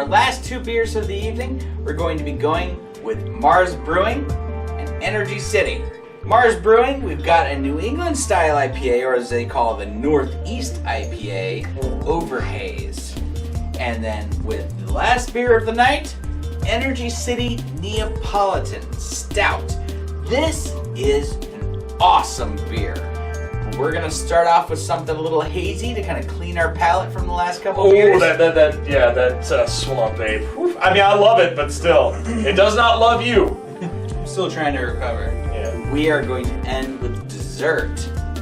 our last two beers of the evening, we're going to be going with Marz Brewing and Energy City. Marz Brewing, we've got a New England style IPA, or as they call it, the Northeast IPA, over Haze. And then with the last beer of the night, Energy City Neopolitan Stout. This is an awesome beer. We're gonna start off with something a little hazy to kind of clean our palate from the last couple of beers. that swamp ape. Oof. I mean, I love it, but still, it does not love you. I'm still trying to recover. Yeah. We are going to end with dessert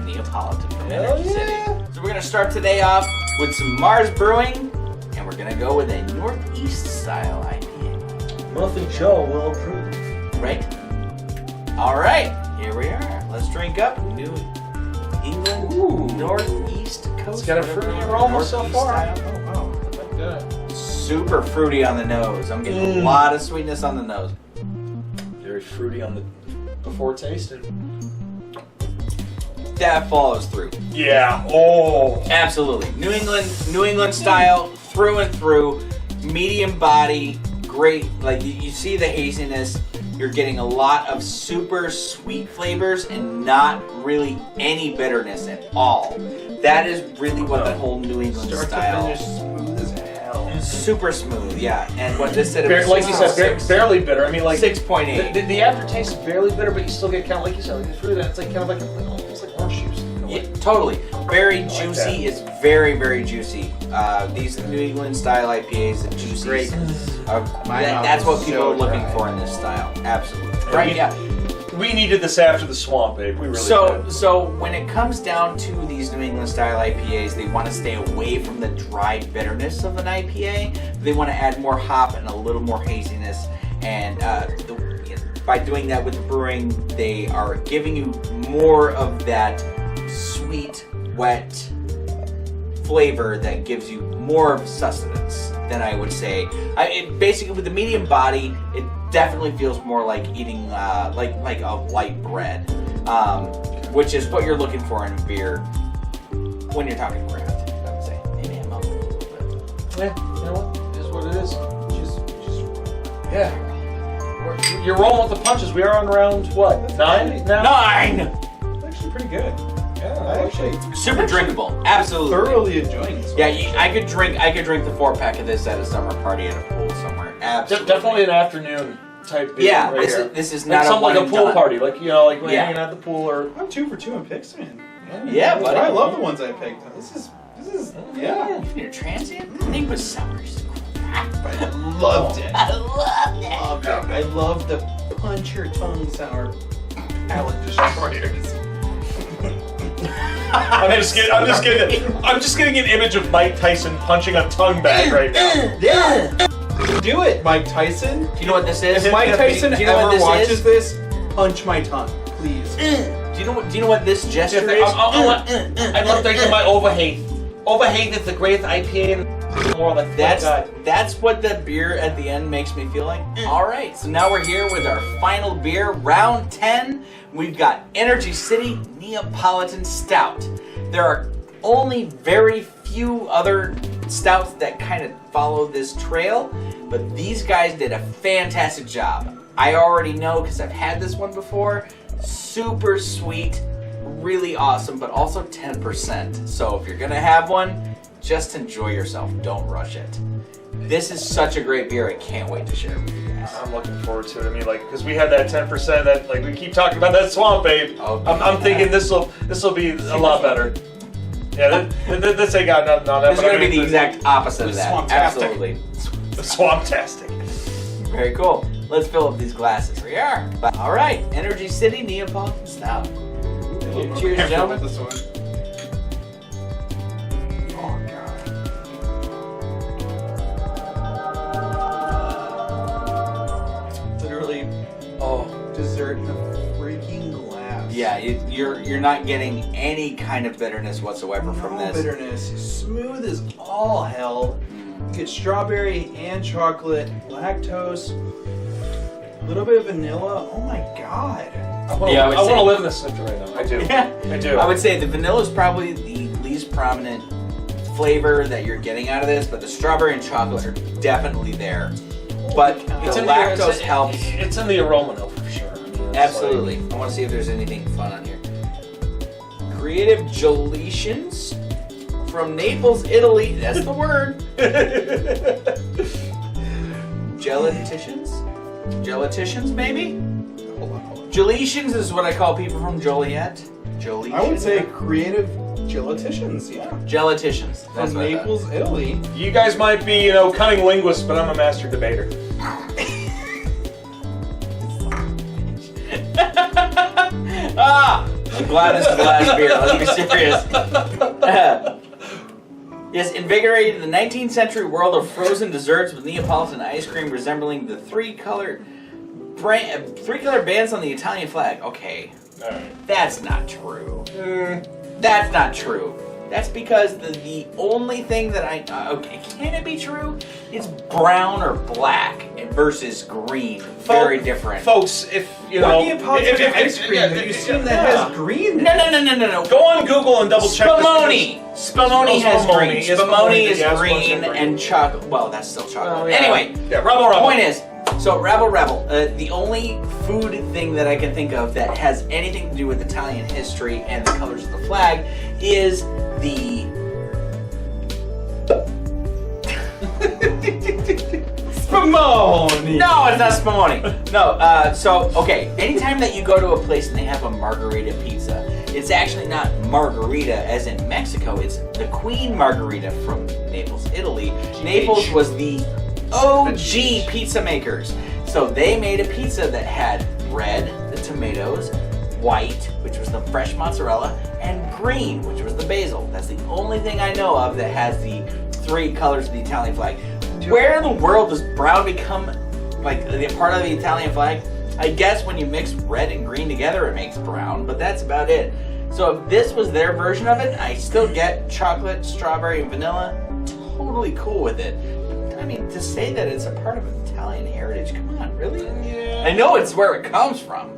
Neopolitan from Hell Energy yeah. City. So we're gonna start today off with some Marz Brewing, and we're gonna go with a Northeast style IPA. Muffin Joe will approve. Right? All right, here we are. Let's drink up New England, Northeast Coast. It's got a fruity aroma so far. Style. Oh wow, I like that. Super fruity on the nose. I'm getting a lot of sweetness on the nose. Very fruity on the before tasted. That follows through. Yeah. Oh. Absolutely. New England style through and through. Medium body, great. Like you see the haziness. You're getting a lot of super sweet flavors and not really any bitterness at all. That is really what the whole New England Start style. to finish smooth as hell. Super smooth, yeah. And what this said, Like you said, barely bitter. I mean, like 6.8. The aftertaste is barely bitter, but you still get kind of like you said, like the fruit. It's like kind of like almost like orange juice. Yeah, totally. Very juicy. It's very, very juicy. These New England style IPAs, the juicy. Great. That's what people are looking for in this style. Absolutely. Right? Yeah. We needed this after the swamp ape. We really did. So when it comes down to these New England style IPAs, they want to stay away from the dry bitterness of an IPA. They want to add more hop and a little more haziness. And by doing that with the brewing, they are giving you more of that sweet, wet flavor that gives you more of sustenance than I would say. Basically, with the medium body, it definitely feels more like eating like a light bread, which is what you're looking for in beer when you're talking craft. I would say. Maybe I'm up a little bit. Yeah, you know what? It is what it is. Just yeah. You're rolling with the punches. We are on round what? 9 now? 9. It's actually pretty good. Yeah, I actually Super drinkable. Absolutely. thoroughly enjoying this. Yeah, I could drink the 4-pack of this at a summer party at a pool somewhere. Absolutely. Definitely an afternoon type beer. Yeah, right here. this is Like not something one like a and pool done. party, like when you're hanging Yeah. at the pool or. I'm 2 for 2 in picks, man. Yeah, buddy. I love the ones I picked. This is yeah. You're transient. I think it was sours. I loved it. I loved it. Loved it. I love the punch your tongue sour palate destroyers. I'm just getting an image of Mike Tyson punching a tongue bag right now. Yeah. Do it, Mike Tyson. Do you know what this is? If Mike Tyson Do you know what ever this watches is? this, punch my tongue, please. Do you know what this gesture is? I love drinking my Overhate. Overhate is the greatest IPA in more like That's what the beer at the end makes me feel like. All right, so now we're here with our final beer, round 10. We've got Energy City Neopolitan Stout. There are only very few other stouts that kind of follow this trail, but these guys did a fantastic job. I already know because I've had this one before. Super sweet, really awesome, but also 10%. So if you're gonna have one, just enjoy yourself. Don't rush it. This is such a great beer. I can't wait to share it with you guys. I'm looking forward to it. I mean, like, because we had that 10% that, like, we keep talking about that swamp ape. Oh, I'm thinking this will be a lot better. Yeah, this ain't got nothing on that. This is going to be the exact opposite of that. Swamp-tastic. Absolutely. Swamp-tastic. Very cool. Let's fill up these glasses. Here we are. All right. Energy City Neapolitan Stout. Cheers, gentlemen. This one. Oh god. Literally, dessert in a freaking glass. Yeah, you're not getting any kind of bitterness whatsoever from No this. bitterness. Smooth as all hell. You get strawberry and chocolate, lactose, a little bit of vanilla. Oh my god. I want to live in this center right now. I do. Yeah, I do. I would say the vanilla is probably the least prominent flavor that you're getting out of this, but the strawberry and chocolate are definitely there. But It's the in lactose helps. It's in the aroma though, for sure. I mean, it's Absolutely. I want to see if there's anything fun on here. Creative Gelations from Naples, Italy. That's the word. Gelaticians, maybe? Hold on. Gelations is what I call people from Joliet. Joliet. I would say creative gelaticians, yeah. Gelaticians. That's From what I thought. Naples, Italy. You guys might be, cunning linguists, but I'm a master debater. I'm glad this is the last beer. Let's be serious. Yes, invigorated the 19th century world of frozen desserts with Neapolitan ice cream resembling the three-color bands on the Italian flag. Okay, Alright. that's not true. That's not true. That's because the only thing that okay, can it be true? It's brown or black versus green. Very different. Folks, if you What know, Neapolitan ice cream have you seen that has green? No. Go on Google and double check. Spumoni. Spumoni has Spumoni. green. Yes, Spumoni is yes, green green. and chocolate. Well, that's still chocolate. Oh, yeah. Anyway, Yeah, Rebel. point is, so Rebel. The only food thing that I can think of that has anything to do with Italian history and the colors of the flag is the Spumoni! No, it's not Spumoni. No, okay, anytime that you go to a place and they have a margarita pizza, it's actually not margarita as in Mexico, it's the Queen Margarita from Naples, Italy. Naples was the OG pizza makers. So they made a pizza that had red, the tomatoes, white, which was the fresh mozzarella, and green, which was the basil. That's the only thing I know of that has the three colors of the Italian flag. Where in the world does brown become like a part of the Italian flag? I guess when you mix red and green together it makes brown, but that's about it. So if this was their version of it, I still get chocolate, strawberry, and vanilla. Totally cool with it. I mean, to say that it's a part of Italian heritage, come on, really? Yeah. I know it's where it comes from.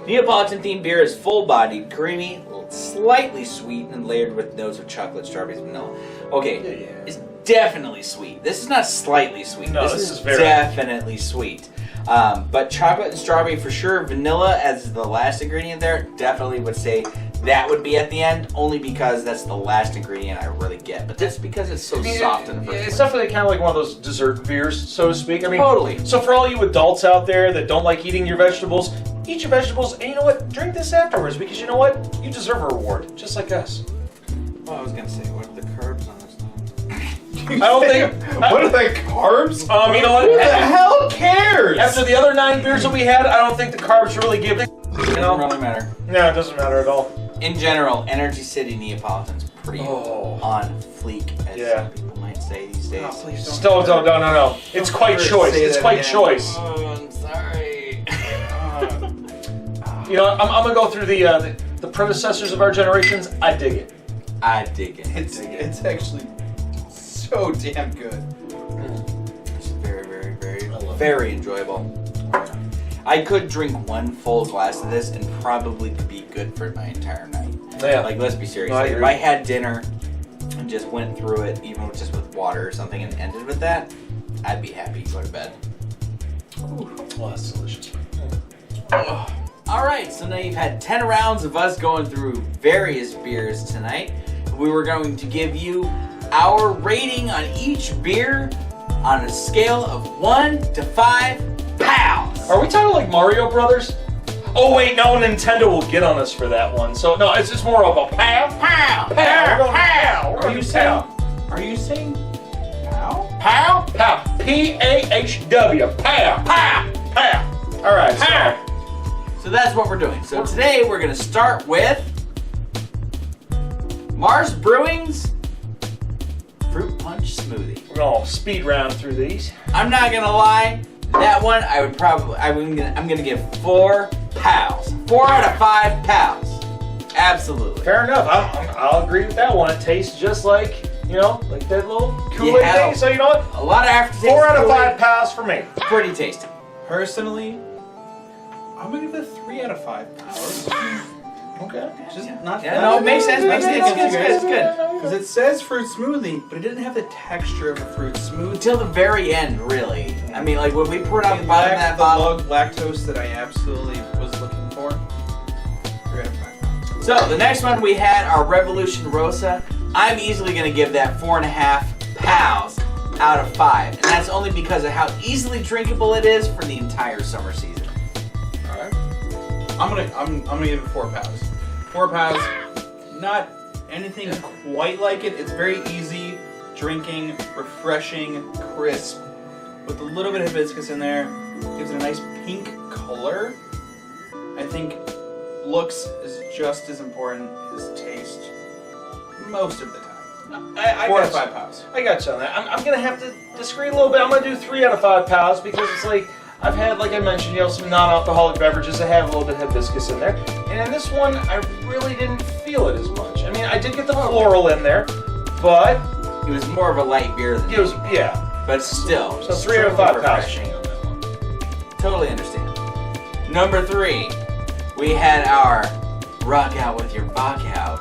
Neapolitan themed beer is full-bodied, creamy, slightly sweet, and layered with notes of chocolate, strawberries, and vanilla. Okay, it's definitely sweet. This is not slightly sweet. No, this is very definitely sweet. But chocolate and strawberry for sure. Vanilla as the last ingredient there, definitely would say that would be at the end, only because that's the last ingredient I really get. But that's because it's so soft in the first It's place. definitely kind of like one of those dessert beers, so to speak. I mean, Totally. So for all you adults out there that don't like eating your vegetables, eat your vegetables, and you know what? Drink this afterwards, because you know what? You deserve a reward, just like us. Well, I was gonna say, what are the carbs on this thing? I don't think. What are the carbs? You know what? Who the hell cares? After the other 9 beers that we had, I don't think the carbs really give. It doesn't really matter. No, it doesn't matter at all. In general, Energy City Neapolitan's pretty Oh. on fleek, as Yeah. some people might say these days. Oh, please don't. Still, no. It's Don't quite ever choice. say It's that quite again. choice. Oh, I'm sorry. You know, I'm gonna go through the predecessors of our generations. I dig it. I dig it. It's actually so damn good. It's very, very, very, I love very enjoyable. I could drink one full glass of this and probably be good for my entire night. Yeah. Like, let's be serious. No, I Like, if agree. I had dinner and just went through it, even just with water or something, and ended with that, I'd be happy to go to bed. Oh, that's delicious. All right, so now you've had 10 rounds of us going through various beers tonight. We were going to give you our rating on each beer on a scale of 1 to 5 pounds. Are we talking like Mario Brothers? Oh wait, no, Nintendo will get on us for that one. So no, it's just more of a pow, Pow! pow. We're going pow. We're Are going you to saying? pow, Are you saying pow? pow, pow, PAHW, pow, pow, pow. All right, Pow. So that's what we're doing. So today we're going to start with Marz Brewing's Fruit Punch Smoothie. We're gonna speed round through these. I'm not gonna lie, that one I'm gonna give 4 pals. 4 out of 5 pals. Absolutely. Fair enough. I'll agree with that one. It tastes just like, like that little Kool-Aid Yeah. thing. So you know what? A lot of aftertaste. 4 out of Kool-Aid. 5 pounds for me. Pretty tasty. Personally, I'm gonna give it 3 out of 5 pounds. Okay. Just not. Yeah, no, it makes sense. Makes sense. It's good. Because it says fruit smoothie, but it didn't have the texture of a fruit smoothie. Until the very end, really. I mean, like when we poured out the bottom of that the bottle. low lactose that I absolutely was looking for. 3 out of 5. So the next one we had our Revolution Rosa. I'm easily going to give that 4.5 pals out of 5, and that's only because of how easily drinkable it is for the entire summer season. All right. I'm gonna give it 4 pounds. 4 pounds. Not anything quite like it. It's very easy drinking, refreshing, crisp, with a little bit of hibiscus in there. Gives it a nice pink color. I think looks is just as important as taste most of the time. 4 to 5 pounds. I got you on that. I'm gonna have to disagree a little bit. I'm gonna do 3 out of 5 pounds because it's like I've had, like I mentioned, some non-alcoholic beverages that have a little bit of hibiscus in there, and in this one I really didn't feel it as much. I mean, I did get the floral in there, but It was more of a light beer than it was anything, but still. So 3 out of 5 pounds. refreshing. Totally understand. Number 3, we had our Rock Out with Your Bach Out.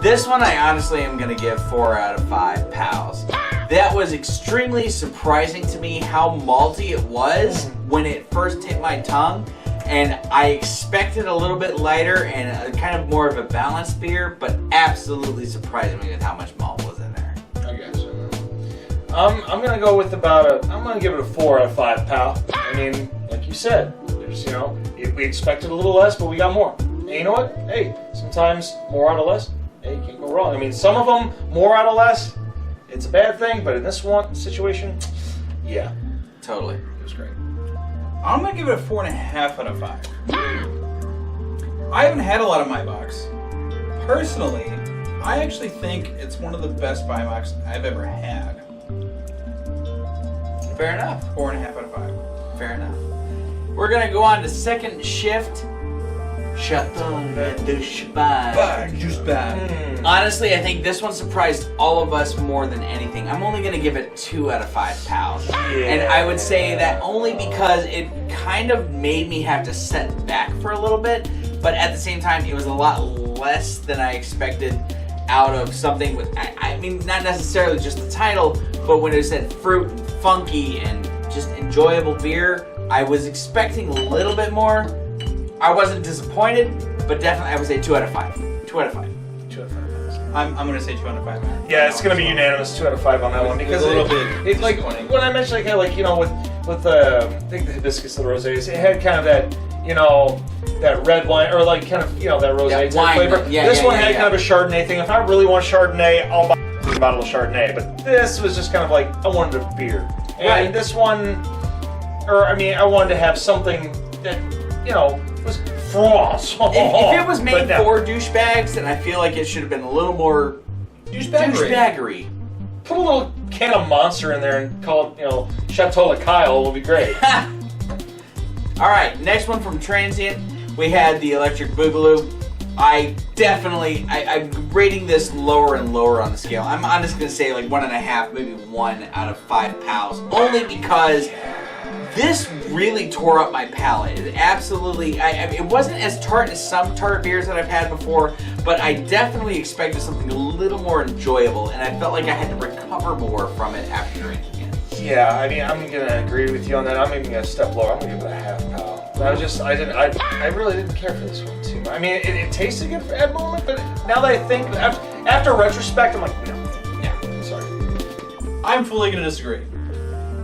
This one I honestly am going to give 4 out of 5 pals. That was extremely surprising to me how malty it was when it first hit my tongue, and I expected a little bit lighter and a kind of more of a balanced beer, but absolutely surprised me with how much malt was in there. I guess. I'm gonna go with I'm gonna give it a 4 out of 5 pal. I mean, like you said, there's we expected a little less, but we got more. And you know what? Hey, sometimes more out of less. Hey, you can't go wrong. I mean, some of them more out of less. It's a bad thing, but in this one situation, yeah, Totally. it was great. I'm gonna give it a 4.5 out of 5. I haven't had a lot of Maibachs. Personally, I actually think it's one of the best Maibachs I've ever had. Fair enough. 4.5 out of 5. Fair enough. We're gonna go on to second shift. Chateau de Champagne. Just bad. Honestly, I think this one surprised all of us more than anything. I'm only gonna give it 2 out of 5 pals. And I would say that only because it kind of made me have to set back for a little bit, but at the same time, it was a lot less than I expected out of something with, I mean, not necessarily just the title, but when it said fruit and funky and just enjoyable beer, I was expecting a little bit more. I wasn't disappointed, but definitely I would say 2 out of 5. 2 out of 5. 2 out of 5. I'm gonna say 2 out of 5. Yeah, it's gonna be unanimous. 2 out of 5 on that one because a little bit It's like disappointing. when I mentioned with I think the hibiscus of the rosés, it had kind of that that red wine or like kind of that rosé type wine, flavor. yeah, this yeah, one yeah, had yeah. kind of a Chardonnay thing. If I really want Chardonnay, I'll buy a bottle of Chardonnay. But this was just kind of like I wanted a beer. And Right. this one, I wanted to have something that was France. If it was made But no. for douchebags, then I feel like it should have been a little more douchebaggery. Put a little can of Monster in there and call it, Chateau Le Kyle will be great. All right, next one from Transient. We had the Electric Boogaloo. I'm rating this lower and lower on the scale. I'm honestly gonna say like 1.5, maybe 1 out of 5 pals, only because this really tore up my palate. It absolutely, it wasn't as tart as some tart beers that I've had before, but I definitely expected something a little more enjoyable, and I felt like I had to recover more from it after drinking it. Yeah, I mean, I'm gonna agree with you on that. I'm even gonna step lower. I'm gonna give it a half pal. I really didn't care for this one too much. I mean, it tasted good at the moment, but now that I think, after retrospect, I'm like, no. Yeah, sorry. I'm fully gonna disagree.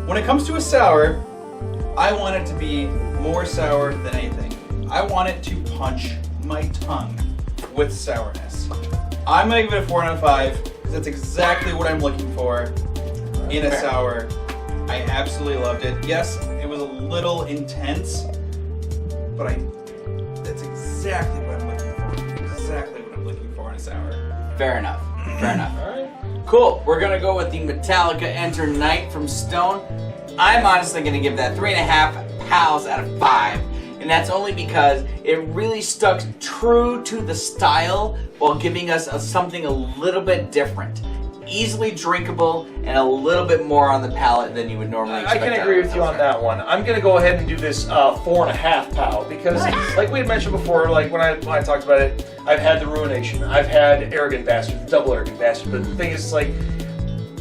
When it comes to a sour, I want it to be more sour than anything. I want it to punch my tongue with sourness. I'm gonna give it a 4 out of 5 because that's exactly what I'm looking for in a sour. I absolutely loved it. Yes, it was a little intense, but that's exactly what I'm looking for. Exactly what I'm looking for in a sour. Fair enough. Fair enough. All right. Cool. We're gonna go with the Metallica Enter Night from Stone. I'm honestly gonna give that 3.5 pals out of 5, and that's only because it really stuck true to the style while giving us something a little bit different. easily drinkable and a little bit more on the palate than you would normally I expect. can agree with you on that one. I'm gonna go ahead and do this 4.5 pal because, like we had mentioned before, like when I talked about it, I've had the Ruination, I've had Arrogant Bastard, Double Arrogant Bastard. But the thing is, like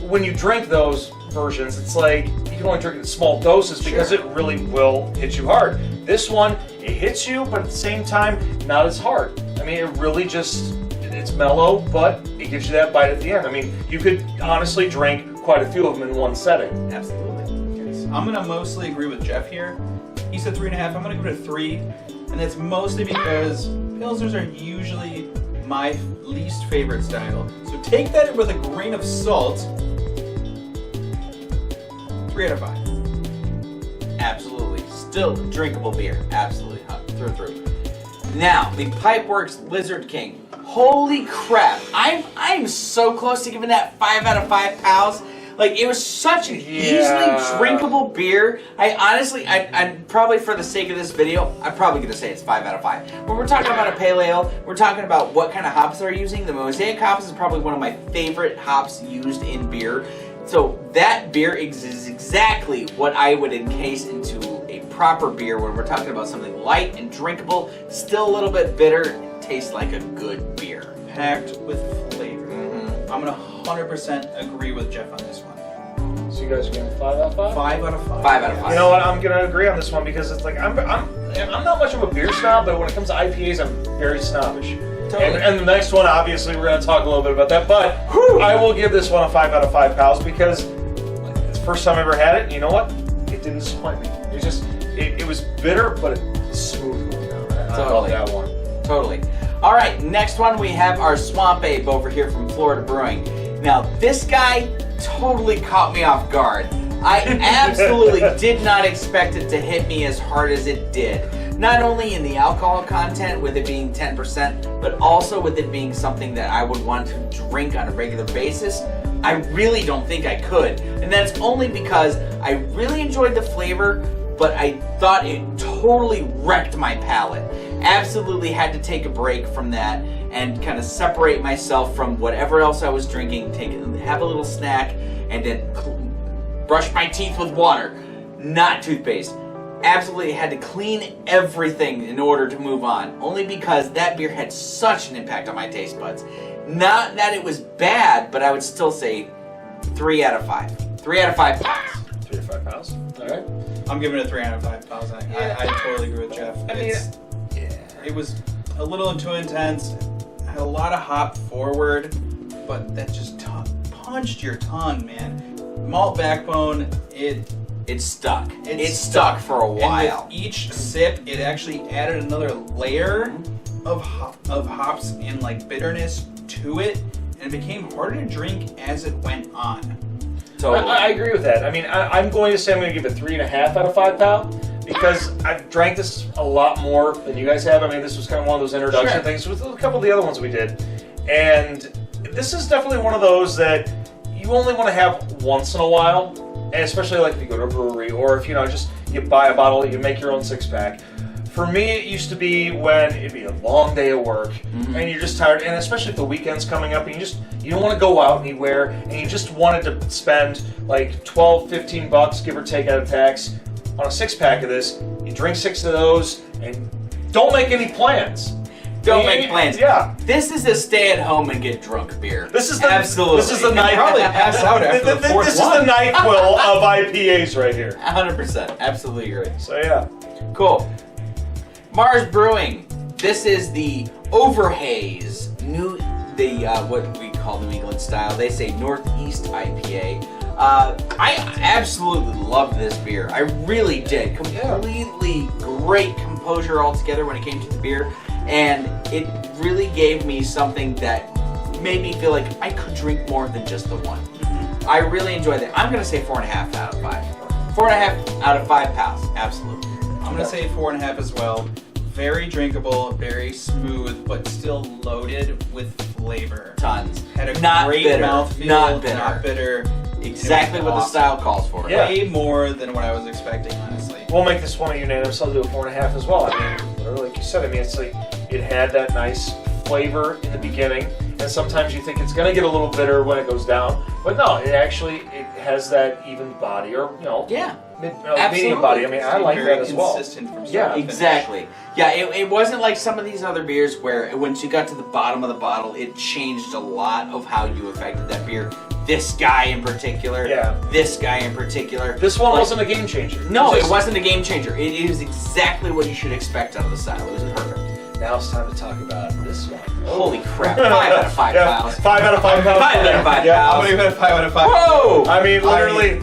when you drink those versions, it's like you can only drink it in small doses because it really will hit you hard. This one, it hits you, but at the same time, not as hard. I mean, it really just, it's mellow, but it gives you that bite at the end. I mean, you could honestly drink quite a few of them in one setting. Absolutely. I'm gonna mostly agree with Jeff here. He said 3.5. I'm gonna give it a 3, and that's mostly because pilsners are usually my least favorite style. So take that with a grain of salt. 3 out of 5. Absolutely. Still drinkable beer. Absolutely. Through. Now, the Pipeworks Lizard King. Holy crap. I'm so close to giving that 5 out of 5 pals. Like, it was such an easily drinkable beer. I honestly, I'd probably, for the sake of this video, I'm probably going to say it's 5 out of 5. When we're talking about a pale ale, we're talking about what kind of hops they're using. The Mosaic hops is probably one of my favorite hops used in beer. So that beer is exactly what I would encase into a proper beer when we're talking about something light and drinkable, still a little bit bitter, tastes like a good beer. Packed with flavor. I'm gonna 100% agree with Jeff on this one. So you guys are giving 5 out of 5? 5 out of 5. 5 out of 5. You know what? I'm gonna agree on this one because it's like I'm not much of a beer snob, but when it comes to IPAs, I'm very snobbish. Totally. And the next one, obviously, we're gonna talk a little bit about that. But I will give this one a 5 out of 5 pals because it's the first time I ever had it. And you know what? It didn't disappoint me. It just it was bitter, but it's smooth going down. I love that one. Totally. All right, next one we have our Swamp Ape over here from Florida Brewing. Now, this guy totally caught me off guard. I absolutely did not expect it to hit me as hard as it did. Not only in the alcohol content, with it being 10%, but also with it being something that I would want to drink on a regular basis. I really don't think I could. And that's only because I really enjoyed the flavor, but I thought it totally wrecked my palate. Absolutely had to take a break from that and kind of separate myself from whatever else I was drinking, have a little snack, and then brush my teeth with water, not toothpaste. Absolutely had to clean everything in order to move on, only because that beer had such an impact on my taste buds. Not that it was bad, but I would still say 3 out of 5. 3 out of 5 pounds. 3 to 5 pounds. All right. I'm giving it a 3 out of 5 pals. I totally agree with Jeff. It was a little too intense, had a lot of hop forward, but that just punched your tongue, man. Malt backbone, It stuck. It stuck for a while. And with each sip, it actually added another layer of hops and like bitterness to it, and it became harder to drink as it went on. Totally. I agree with that. I mean, I'm going to say I'm going to give it 3.5 out of 5 pal because I've drank this a lot more than you guys have. I mean, this was kind of one of those introduction things with a couple of the other ones we did, and this is definitely one of those that you only want to have once in a while, and especially like if you go to a brewery or if you buy a bottle, you make your own 6-pack. For me, it used to be when it'd be a long day of work and you're just tired, and especially if the weekend's coming up and you don't want to go out anywhere and you just wanted to spend like $12-15, give or take out of tax, on a 6-pack of this. You drink 6 of those and don't make any plans. Don't make plans. Yeah. This is a stay-at-home and get drunk beer. This is the absolutely. This is the night. Probably pass out after the fourth This is one. the NyQuil of IPAs right here. 100%. Absolutely agree. So yeah. Cool. Marz Brewing. This is the Over Haze, what we call New England style. They say Northeast IPA. I absolutely love this beer. I really did. Completely great composure altogether when it came to the beer, and it really gave me something that made me feel like I could drink more than just the one. I really enjoyed it. I'm gonna say 4.5 out of 5. 4.5 out of 5 pals. Absolutely. I'm gonna say 4.5 as well. Very drinkable, very smooth, but still loaded with flavor. Tons. Had a Not great bitter. mouthfeel. Not bitter. Not bitter. Exactly what the style calls for. Yeah. Way more than what I was expecting, honestly. We'll make this one a unanimous. I'll do a 4.5 as well. I mean, literally, like you said, it's like it had that nice flavor in the beginning, and sometimes you think it's going to get a little bitter when it goes down, but no, it has that even body, or Yeah. medium body. I mean, I like that as well. Consistent from start Yeah, to finish. Exactly. Yeah, it wasn't like some of these other beers where once you got to the bottom of the bottle, it changed a lot of how you affected that beer. This guy in particular. Yeah. This guy in particular. This one Like, wasn't a game changer. No, It's it wasn't a game changer. It is exactly what you should expect out of the style. It was perfect. Now it's time to talk about this one. Holy crap. 5 out of 5 pounds. 5 out of 5 pounds. 5 out of 5 Yeah. I'm pounds. gonna give it a 5 out of 5. Whoa! I mean, literally,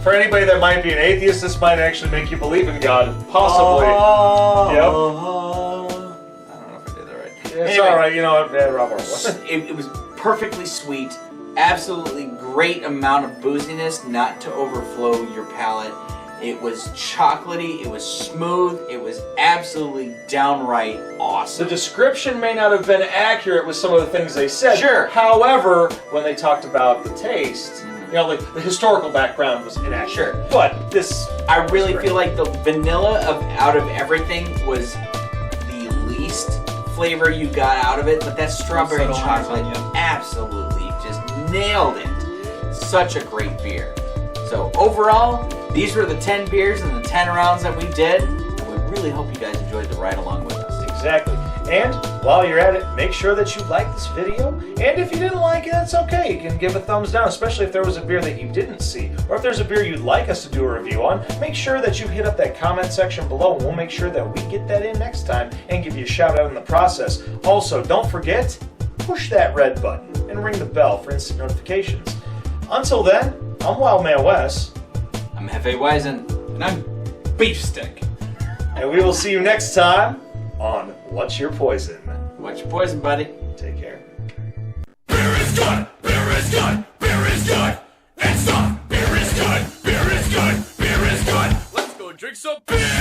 for anybody that might be an atheist, this might actually make you believe in God. Possibly. I Yep. don't know if I did that right. It's Anyway. alright, you know what? Yeah, Rob Orwell. It was perfectly sweet, absolutely great amount of booziness, not to overflow your palate. It was chocolatey, it was smooth, it was absolutely downright The awesome. description may not have been accurate with some of the things they said. Sure. However, when they talked about the taste, like the historical background was inaccurate. Sure. But this, I really feel like the vanilla out of everything was the least flavor you got out of it, but that strawberry Subtle chocolate undertone, absolutely just nailed it. Such a great beer. So overall, these were the 10 beers and the 10 rounds that we did. And we really hope you guys enjoyed the ride along with us. exactly. And while you're at it, make sure that you like this video. And if you didn't like it, that's okay. You can give a thumbs down, especially if there was a beer that you didn't see. Or if there's a beer you'd like us to do a review on, make sure that you hit up that comment section below, and we'll make sure that we get that in next time and give you a shout out in the process. Also, don't forget, push that red button and ring the bell for instant notifications. Until then, I'm Wild Man Wes. I'm Hefe Wisen. And I'm Beef Stick. And we will see you next time on What's Your Poison? What's your poison, buddy? Take care. Beer is good, beer is good, beer is good. And stop, beer is good, beer is good, beer is good. Let's go drink some beer.